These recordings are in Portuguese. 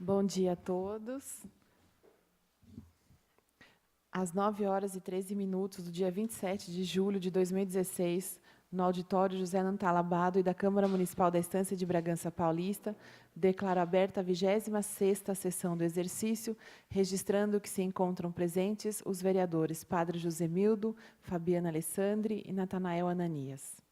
Bom dia a todos. Às 9h13 do dia 27 de julho de 2016, no auditório José Nantalabado e da Câmara Municipal da Estância de Bragança Paulista, declaro aberta a 26ª sessão do exercício, registrando que se encontram presentes os vereadores Padre Josemildo, Fabiana Alessandri e Natanael Ananias.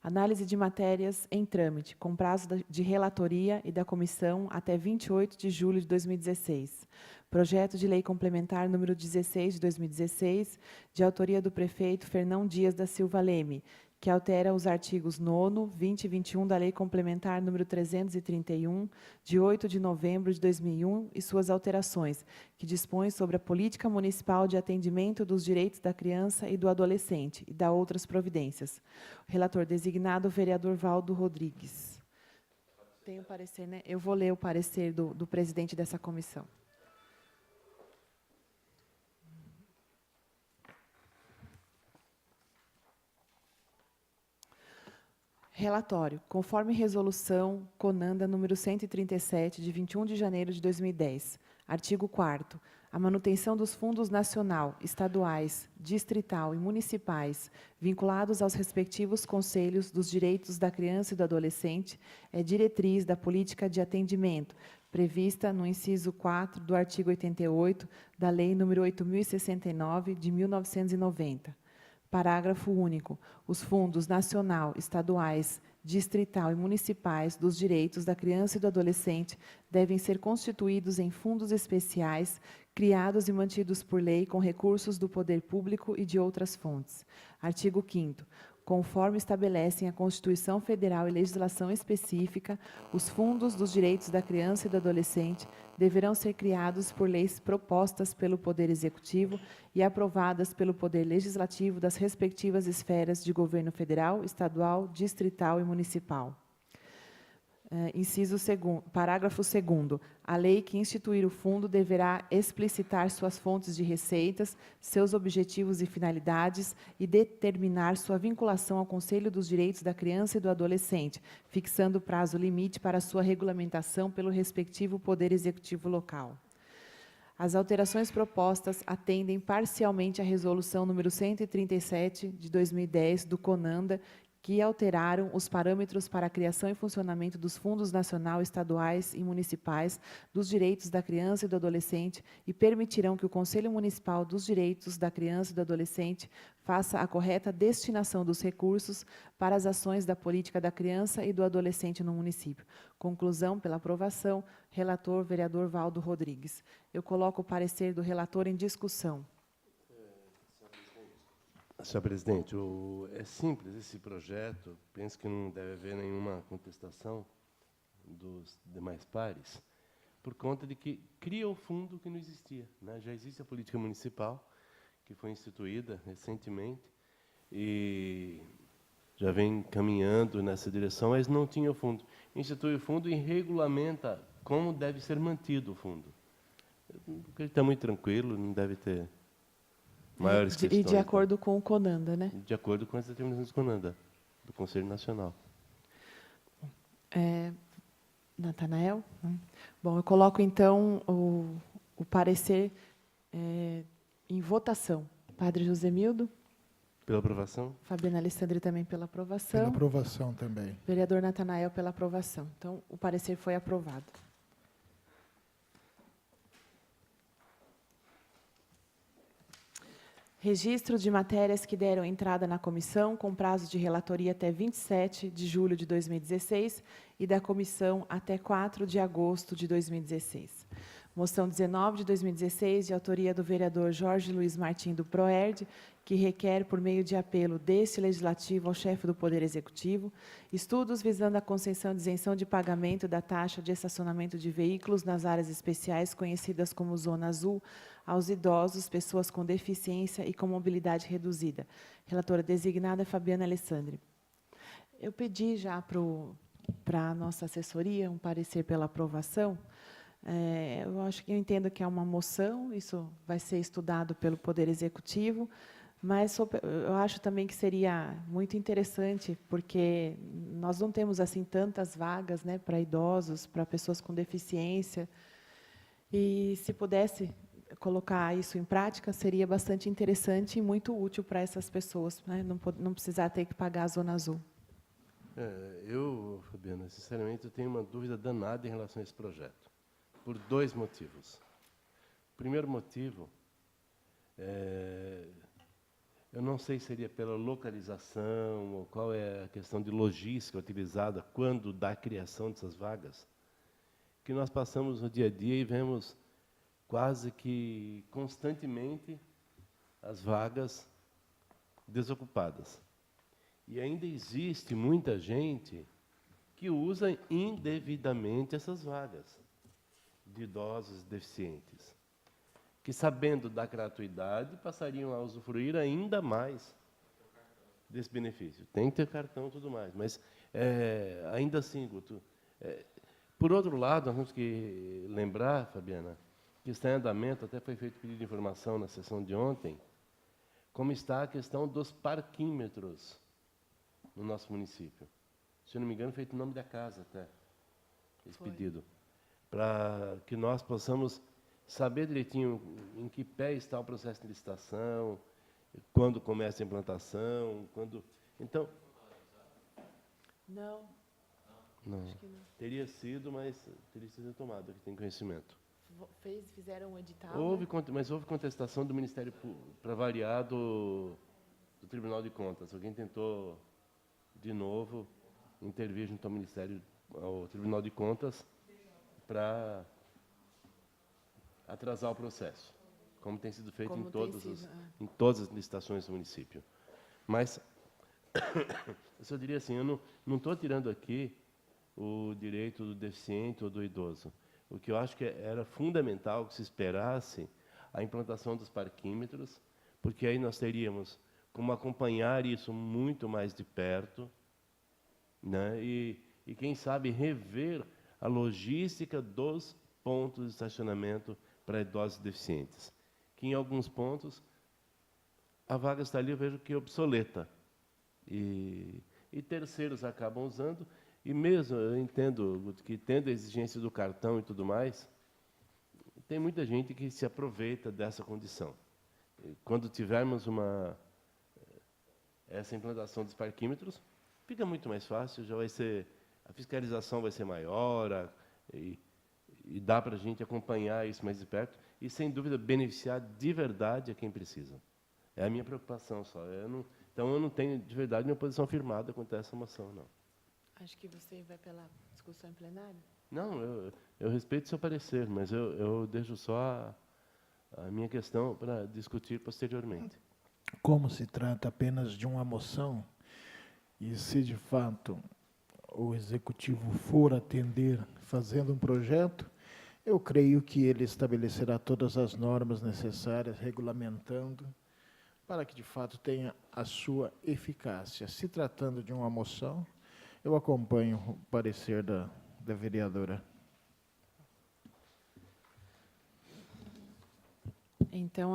Análise de matérias em trâmite, com prazo de relatoria e da comissão até 28 de julho de 2016. Projeto de lei complementar número 16 de 2016, de autoria do prefeito Fernão Dias da Silva Leme, que altera os artigos 9º, 20 e 21 da Lei Complementar número 331, de 8 de novembro de 2001, e suas alterações, que dispõe sobre a política municipal de atendimento dos direitos da criança e do adolescente, e da outras providências. O relator designado, o vereador Valdo Rodrigues. Tem o parecer, né? Eu vou ler o parecer do presidente dessa comissão. Relatório. Conforme resolução CONANDA número 137, de 21 de janeiro de 2010. Artigo 4º. A manutenção dos fundos nacional, estaduais, distrital e municipais, vinculados aos respectivos conselhos dos direitos da criança e do adolescente, é diretriz da política de atendimento, prevista no inciso 4 do artigo 88 da Lei nº 8.069, de 1990. Parágrafo único. Os fundos nacional, estaduais, distrital e municipais dos direitos da criança e do adolescente devem ser constituídos em fundos especiais, criados e mantidos por lei com recursos do poder público e de outras fontes. Artigo 5º. Conforme estabelecem a Constituição Federal e legislação específica, os fundos dos direitos da criança e do adolescente deverão ser criados por leis propostas pelo Poder Executivo e aprovadas pelo Poder Legislativo das respectivas esferas de governo federal, estadual, distrital e municipal. Inciso 2º, parágrafo 2º. A lei que instituir o fundo deverá explicitar suas fontes de receitas, seus objetivos e finalidades e determinar sua vinculação ao Conselho dos Direitos da Criança e do Adolescente, fixando prazo limite para sua regulamentação pelo respectivo Poder Executivo local. As alterações propostas atendem parcialmente à resolução número 137 de 2010 do CONANDA, que alteraram os parâmetros para a criação e funcionamento dos fundos nacional, estaduais e municipais dos direitos da criança e do adolescente e permitirão que o Conselho Municipal dos Direitos da Criança e do Adolescente faça a correta destinação dos recursos para as ações da política da criança e do adolescente no município. Conclusão pela aprovação, relator, vereador Valdo Rodrigues. Eu coloco o parecer do relator em discussão. Senhor presidente, é simples esse projeto, penso que não deve haver nenhuma contestação dos demais pares, por conta de que cria o fundo que não existia, né? Já existe a política municipal, que foi instituída recentemente, e já vem caminhando nessa direção, mas não tinha o fundo. Institui o fundo e regulamenta como deve ser mantido o fundo. Ele está muito tranquilo, não deve ter maiores questões. E de acordo com o CONANDA, né? De acordo com as determinações do CONANDA, do Conselho Nacional. Natanael? Bom, eu coloco, então, o parecer em votação. Padre Josemildo? Pela aprovação? Fabiana Alessandri também pela aprovação. Pela aprovação também. Vereador Natanael pela aprovação. Então, o parecer foi aprovado. Registro de matérias que deram entrada na comissão, com prazo de relatoria até 27 de julho de 2016 e da comissão até 4 de agosto de 2016. Moção 19 de 2016, de autoria do vereador Jorge Luiz Martim do Proerd, que requer, por meio de apelo deste Legislativo ao chefe do Poder Executivo, estudos visando a concessão de isenção de pagamento da taxa de estacionamento de veículos nas áreas especiais conhecidas como Zona Azul, aos idosos, pessoas com deficiência e com mobilidade reduzida. Relatora designada, Fabiana Alessandri. Eu pedi já para a nossa assessoria um parecer pela aprovação. Eu entendo que é uma moção, isso vai ser estudado pelo Poder Executivo, mas eu acho também que seria muito interessante, porque nós não temos assim tantas vagas, né, para idosos, para pessoas com deficiência. E, se pudesse colocar isso em prática, seria bastante interessante e muito útil para essas pessoas, né? Não precisar ter que pagar a Zona Azul. Fabiana, sinceramente, eu tenho uma dúvida danada em relação a esse projeto, por 2 motivos. O primeiro motivo, eu não sei se seria pela localização, ou qual é a questão de logística utilizada quando da criação dessas vagas, que nós passamos no dia a dia e vemos quase que constantemente as vagas desocupadas. E ainda existe muita gente que usa indevidamente essas vagas de idosos deficientes, que, sabendo da gratuidade, passariam a usufruir ainda mais desse benefício. Tem que ter cartão e tudo mais, mas, ainda assim, Guto, por outro lado, nós temos que lembrar, Fabiana, que está em andamento, até foi feito pedido de informação na sessão de ontem, como está a questão dos parquímetros no nosso município. Se eu não me engano, feito o nome da casa até, esse pedido, para que nós possamos saber direitinho em que pé está o processo de licitação, quando começa a implantação, quando... Então... Não. Não. Acho que não. Teria sido, mas teria sido tomado, que tem conhecimento. Fizeram um edital, Mas houve contestação do Ministério Público, para variar, do Tribunal de Contas. Alguém tentou, de novo, intervir junto ao Ministério, ao Tribunal de Contas, para atrasar o processo, como tem sido feito em todas as licitações do município. Mas, eu só diria assim, eu não estou tirando aqui o direito do deficiente ou do idoso. O que eu acho que era fundamental que se esperasse a implantação dos parquímetros, porque aí nós teríamos como acompanhar isso muito mais de perto, né? E quem sabe, rever a logística dos pontos de estacionamento para idosos deficientes, que em alguns pontos a vaga está ali, eu vejo que é obsoleta, e terceiros acabam usando, e mesmo eu entendo que, tendo a exigência do cartão e tudo mais, tem muita gente que se aproveita dessa condição. Quando tivermos essa implantação dos parquímetros, fica muito mais fácil, já vai ser, a fiscalização vai ser maior, e dá para a gente acompanhar isso mais de perto e, sem dúvida, beneficiar de verdade a quem precisa. É a minha preocupação só. Então, eu não tenho, de verdade, minha posição firmada quanto a essa moção, não. Acho que você vai pela discussão em plenário. Não, eu respeito o seu parecer, mas eu deixo só a minha questão para discutir posteriormente. Como se trata apenas de uma moção, e se de fato o executivo for atender fazendo um projeto, eu creio que ele estabelecerá todas as normas necessárias, regulamentando, para que de fato tenha a sua eficácia. Se tratando de uma moção, eu acompanho o parecer da vereadora. Então,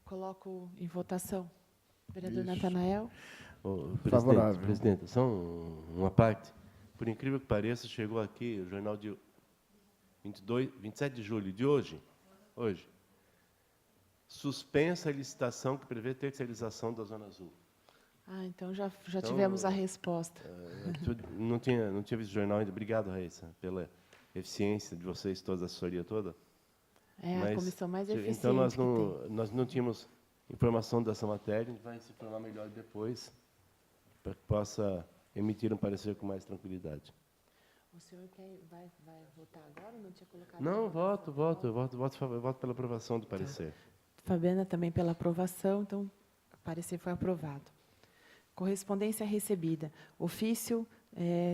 coloco em votação. Vereador Isso. Natanael. Favorável. Presidente, só uma parte. Por incrível que pareça, chegou aqui o jornal de 27 de julho de hoje, suspensa a licitação que prevê terceirização da Zona Azul. Então já tivemos a resposta. Não tinha visto o jornal ainda. Obrigado, Raíssa, pela eficiência de vocês, toda a assessoria toda. A comissão mais eficiente então, que nós não tínhamos informação dessa matéria, a gente vai se informar melhor depois, para que possa emitir um parecer com mais tranquilidade. O senhor vai votar agora ou não tinha colocado? Não, voto pela aprovação do parecer. Fabiana também pela aprovação, então o parecer foi aprovado. Correspondência recebida. Ofício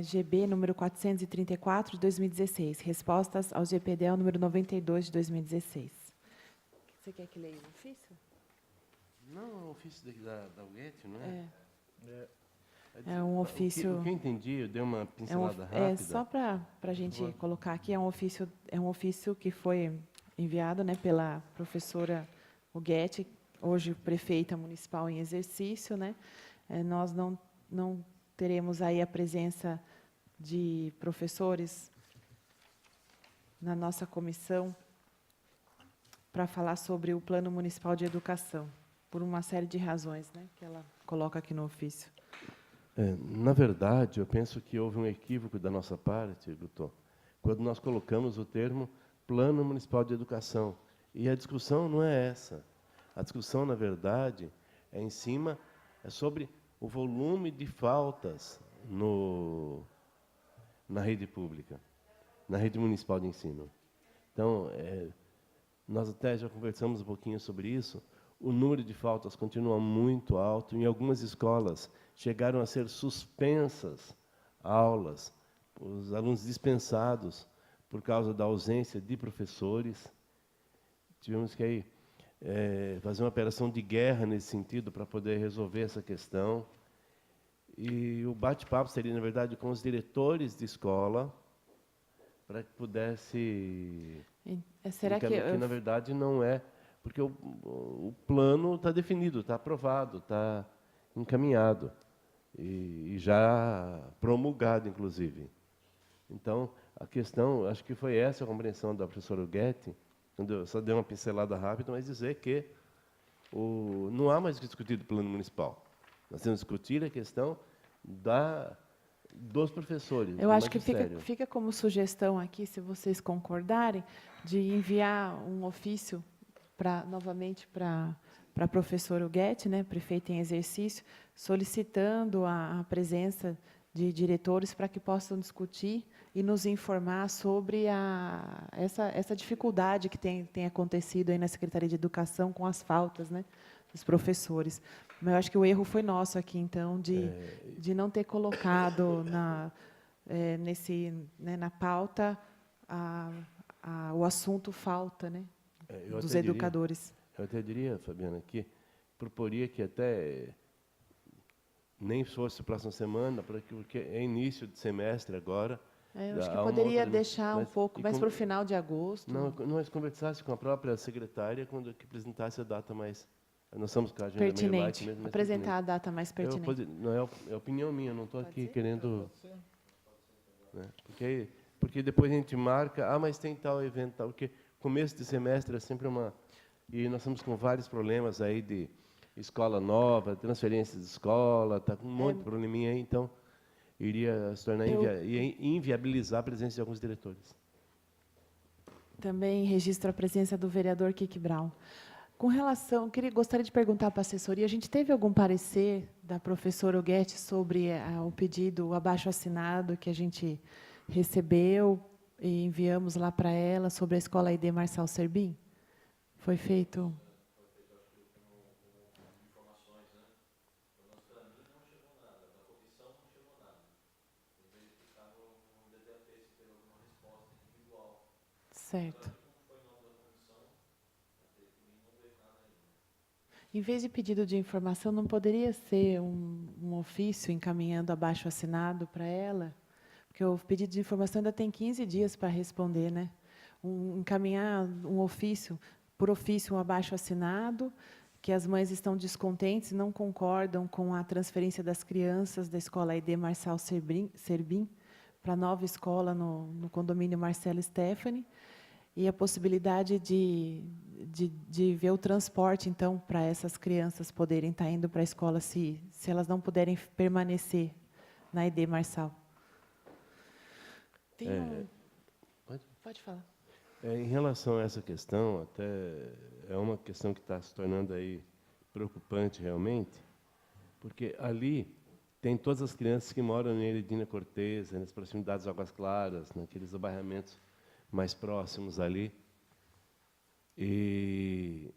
GB número 434, de 2016. Respostas ao GPDL número 92, de 2016. Você quer que leia o ofício? Não, é um ofício da UET, não é? É um ofício... O que eu entendi, eu dei uma pincelada rápida. Só para a gente colocar aqui, é um ofício que foi enviado, né, pela professora Huguete, hoje prefeita municipal em exercício, né? Nós não teremos aí a presença de professores na nossa comissão para falar sobre o Plano Municipal de Educação, por uma série de razões, né, que ela coloca aqui no ofício. Na verdade, eu penso que houve um equívoco da nossa parte, doutor, quando nós colocamos o termo Plano Municipal de Educação. E a discussão não é essa. A discussão, na verdade, é sobre o volume de faltas na rede pública, na rede municipal de ensino. Então, nós até já conversamos um pouquinho sobre isso. O número de faltas continua muito alto. Em algumas escolas, chegaram a ser suspensas aulas, os alunos dispensados por causa da ausência de professores. Tivemos que aí, fazer uma operação de guerra nesse sentido para poder resolver essa questão. E o bate-papo seria, na verdade, com os diretores de escola, para que pudesse... Será que na verdade, não é... Porque o plano está definido, está aprovado, está encaminhado e já promulgado, inclusive. Então, a questão, acho que foi essa a compreensão da professora Guetti, quando eu só dei uma pincelada rápida, mas dizer que não há mais que discutir do plano municipal. Nós temos que discutir a questão dos professores. Eu acho que fica como sugestão aqui, se vocês concordarem, de enviar um ofício novamente para a professora Guetti, né, prefeita em exercício, solicitando a presença de diretores para que possam discutir e nos informar sobre essa dificuldade que tem acontecido aí na Secretaria de Educação com as faltas, né, dos professores. Mas eu acho que o erro foi nosso aqui, então, de não ter colocado na pauta o assunto falta, né, dos educadores. Eu até diria, Fabiana, que proporia que até nem fosse próxima semana, porque é início de semestre agora. Eu acho que poderia deixar um pouco mais para o final de agosto. Não, nós conversasse com a própria secretária quando que apresentasse a data mais... Nós estamos com a agenda pertinente. meio light mesmo. Apresentar a data mais pertinente. Não é opinião minha, não estou aqui querendo... Né, porque depois a gente marca, mas tem tal evento, tal, porque começo de semestre é sempre uma... E nós estamos com vários problemas aí de escola nova, transferência de escola, está com um monte de probleminha aí, então iria se tornar inviabilizar a presença de alguns diretores. Também registro a presença do vereador Kiki Brown. Com relação, gostaria de perguntar para a assessoria, a gente teve algum parecer da professora Guetti sobre o pedido, o abaixo-assinado que a gente recebeu e enviamos lá para ela sobre a escola ID Marçal Serbim? Foi feito... Certo. Em vez de pedido de informação, não poderia ser um ofício encaminhando abaixo-assinado para ela? Porque o pedido de informação ainda tem 15 dias para responder, né? Encaminhar um ofício, por ofício, um abaixo-assinado, que as mães estão descontentes e não concordam com a transferência das crianças da escola ID Marçal Serbim para a nova escola no condomínio Marcelo Stefani, e a possibilidade de ver o transporte, então, para essas crianças poderem estar indo para a escola, se elas não puderem permanecer na ID Marçal. Pode falar. Em relação a essa questão, até é uma questão que está se tornando aí preocupante realmente, porque ali tem todas as crianças que moram em Eredina Cortez, nas proximidades de Águas Claras, naqueles abairramentos mais próximos ali. E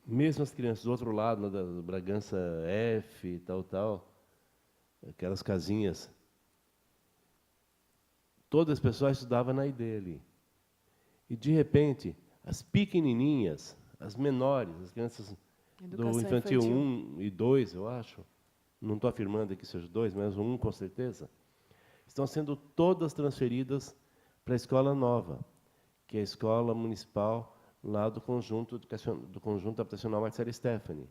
mesmo as crianças do outro lado, do Bragança F, tal, aquelas casinhas, todas as pessoas estudavam na ID ali. E, de repente, as pequenininhas, as menores, as crianças do infantil 1 e 2, eu acho, não estou afirmando que sejam 2, mas 1 com certeza, estão sendo todas transferidas para a escola nova, que é a escola municipal lá do conjunto habitacional Marcelo Stefani.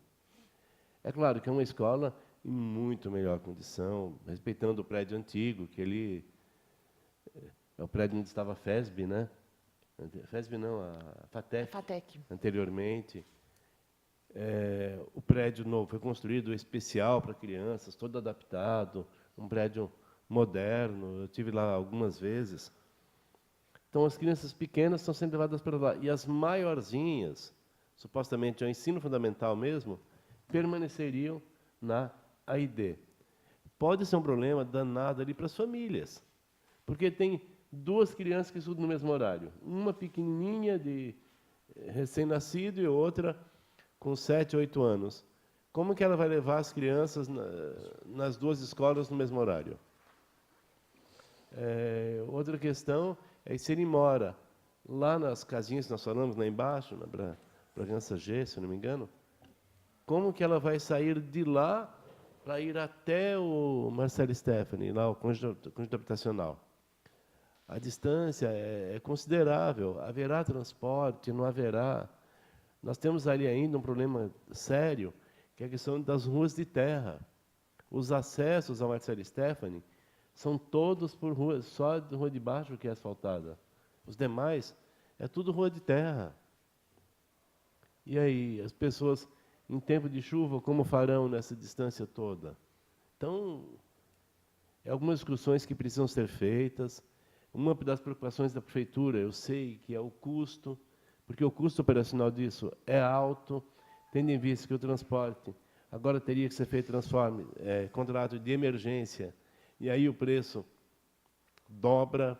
É claro que é uma escola em muito melhor condição, respeitando o prédio antigo, que ele é o prédio onde estava a FESB, né? FESB não, a FATEC, FATEC. anteriormente. O prédio novo foi construído especial para crianças, todo adaptado, um prédio moderno. Eu tive lá algumas vezes. Então, as crianças pequenas estão sendo levadas para lá. E as maiorzinhas, supostamente ao ensino fundamental mesmo, permaneceriam na AID. Pode ser um problema danado ali para as famílias, porque tem duas crianças que estudam no mesmo horário. Uma pequenininha, de recém-nascido, e outra com 7, 8 anos. Como que ela vai levar as crianças nas duas escolas no mesmo horário? Outra questão é que se ele mora lá nas casinhas que nós falamos, lá embaixo, na Bragança G, se não me engano, como que ela vai sair de lá para ir até o Marcelo Stefani, lá o conjunto habitacional? A distância é considerável. Haverá transporte? Não haverá? Nós temos ali ainda um problema sério, que é a questão das ruas de terra. Os acessos ao Marcelo Stefani são todos por ruas, só a rua de baixo que é asfaltada. Os demais é tudo rua de terra. E aí, as pessoas, em tempo de chuva, como farão nessa distância toda? Então, algumas discussões que precisam ser feitas. Uma das preocupações da prefeitura, eu sei que é o custo, porque o custo operacional disso é alto, tendo em vista que o transporte agora teria que ser feito contrato de emergência, e aí o preço dobra,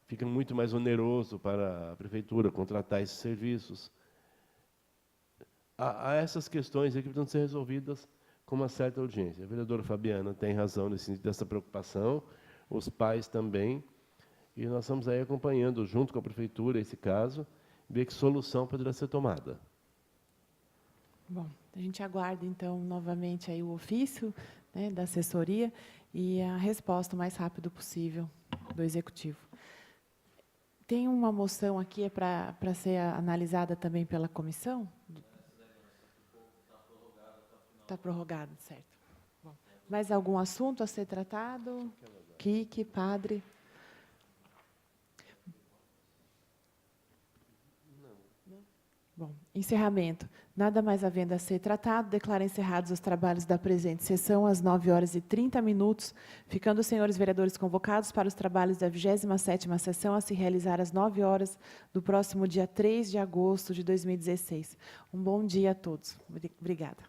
fica muito mais oneroso para a prefeitura contratar esses serviços. Há essas questões aqui que precisam ser resolvidas com uma certa urgência. A vereadora Fabiana tem razão nesse sentido dessa preocupação, os pais também, e nós estamos aí acompanhando, junto com a prefeitura, esse caso, ver que solução poderá ser tomada. Bom, a gente aguarda, então, novamente aí o ofício, né, da assessoria e a resposta o mais rápido possível do Executivo. Tem uma moção aqui para ser analisada também pela comissão? Está prorrogado, certo. Bom, mais algum assunto a ser tratado? Kiki, padre? Não. Bom, encerramento. Nada mais havendo a ser tratado, declaro encerrados os trabalhos da presente sessão às 9h30, ficando os senhores vereadores convocados para os trabalhos da 27ª sessão a se realizar às 9h do próximo dia 3 de agosto de 2016. Um bom dia a todos. Obrigada.